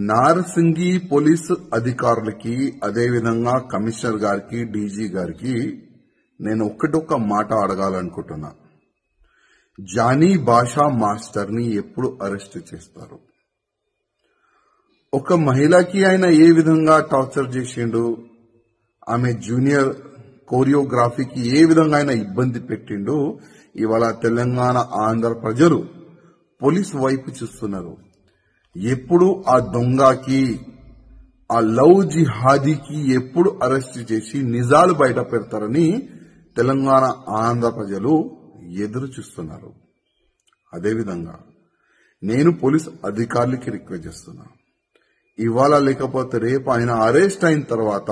Narsingi police అధికారులకి అదేవిధంగా commissioner గారికి డీజీ గారికి నేను ఒక్క మాట అడగాలనుకుంటున్నా. జానీ భాషా మాస్టర్ ని ఎప్పుడు అరెస్ట్ చేస్తారు? ఒక మహిళకి ఆయన ఏ విధంగా టార్చర్ చేసిండు, ఆమె జూనియర్ కోరియోగ్రఫీకి ఏ విధంగా ఆయన ఇబ్బంది పెట్టిండు, ఇవాళ తెలంగాణ ఆంధ్ర ప్రజలు పోలీస్ వైపు చూస్తున్నారు. ఎప్పుడు ఆ దొంగకి ఆ లవ్ జిహాదీకి ఎప్పుడు అరెస్ట్ చేసి నిజాలు బయట పెడతారని తెలంగాణ ఆంధ్ర ప్రజలు ఎదురు చూస్తున్నారు. అదేవిధంగా నేను పోలీస్ అధికారులకి రిక్వెస్ట్ చేస్తున్నా, ఇవాళ లేకపోతే రేపు ఆయన అరెస్ట్ అయిన తర్వాత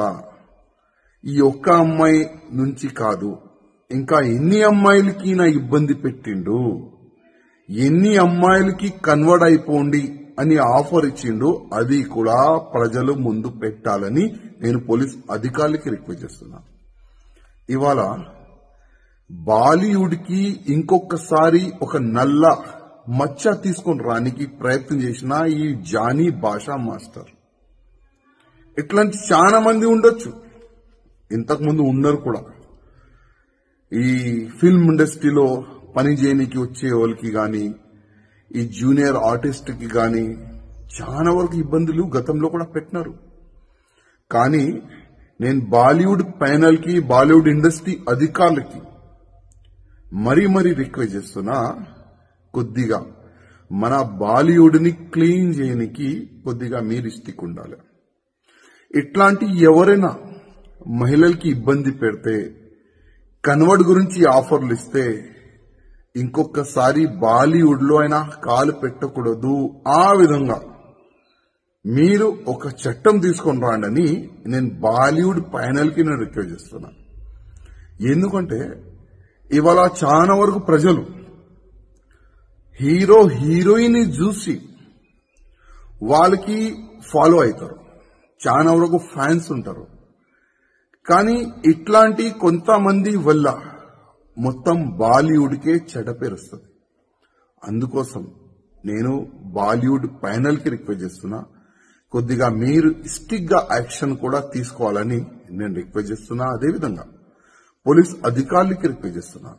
ఈ ఒక్క అమ్మాయి నుంచి కాదు, ఇంకా ఎన్ని అమ్మాయిలకి నా ఇబ్బంది పెట్టిండు, ఎన్ని అమ్మాయిలకి కన్వర్ట్ అయిపోండి అని ఆఫర్ ఇచ్చిండు, అది కూడా ప్రజలు ముందు పెట్టాలని నేను పోలీస్ అధికారులకి రిక్వెస్ట్ చేస్తున్నా. ఇవాళ బాలీవుడ్ కి ఇంకొకసారి ఒక నల్ల మచ్చ తీసుకొని రానికి ప్రయత్నం చేసిన ఈ జానీ భాషా మాస్టర్, ఇట్లాంటి చాలా మంది ఉండొచ్చు, ఇంతకుముందు ఉన్నారు కూడా. ఈ ఫిల్మ్ ఇండస్ట్రీలో పని చేయడానికి వచ్చే వాళ్ళకి గాని, ఈ జూనియర్ ఆర్టిస్ట్ కి గాని చాలా వరకు ఇబ్బందులు గతంలో కూడా పెట్టినారు. కానీ నేను బాలీవుడ్ ప్యానల్ కి, బాలీవుడ్ ఇండస్ట్రీ అధికారులకి మరీ రిక్వెస్ట్ చేస్తున్నా, కొద్దిగా మన బాలీవుడ్ ని క్లీన్ చేయడానికి కొద్దిగా మీరు ఇష్టిక్ ఉండాలి. ఇట్లాంటి ఎవరైనా మహిళలకి ఇబ్బంది పెడితే, కన్వర్ట్ గురించి ఆఫర్లు ఇస్తే ఇంకొకసారి బాలీవుడ్ లో అయినా కాలు పెట్టకూడదు. ఆ విధంగా మీరు ఒక చట్టం తీసుకొని రాండని నేను బాలీవుడ్ ప్యానల్ కి నేను రిక్వెస్ట్ చేస్తున్నా. ఎందుకంటే ఇవాళ చాలా వరకు ప్రజలు హీరో హీరోయిన్ చూసి వాళ్ళకి ఫాలో అవుతారు, చాలా వరకు ఫ్యాన్స్ ఉంటారు. కానీ ఇట్లాంటి కొంతమంది వల్ల మొత్తం బాలీవుడ్ కే చెడ్డ పేరు వస్తుంది. అందుకోసం నేను బాలీవుడ్ ప్యానల్ కి రిక్వెస్ట్ చేస్తున్నా, కొద్దిగా మీరు స్టిక్ గా యాక్షన్ కూడా తీసుకోవాలని నేను రిక్వెస్ట్ చేస్తున్నా. అదేవిధంగా పోలీస్ అధికారులకి రిక్వెస్ట్ చేస్తున్నా,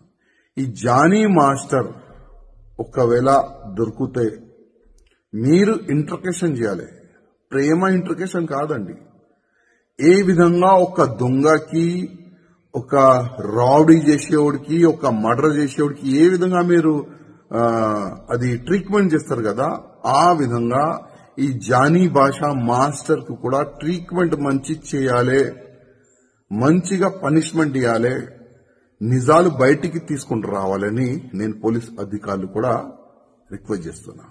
ఈ జానీ మాస్టర్ ఒకవేళ దొరికితే మీరు ఇంట్రకేషన్ చేయాలి. ప్రేమ ఇంట్రకేషన్ కాదండి. ఏ విధంగా ఒక దొంగకి, ఒక రౌడీ చేసేవాడికి, ఒక మర్డర్ చేసేవాడికి ఏ విధంగా మీరు అది ట్రీట్మెంట్ చేస్తారు కదా, ఆ విధంగా ఈ జానీ భాషా మాస్టర్ కు కూడా ట్రీట్మెంట్ మంచి చేయాలి, మంచిగా పనిష్మెంట్ ఇవ్వాలి, నిజాలు బయటికి తీసుకుని రావాలని నేను పోలీస్ అధికారులు కూడా రిక్వెస్ట్ చేస్తున్నా.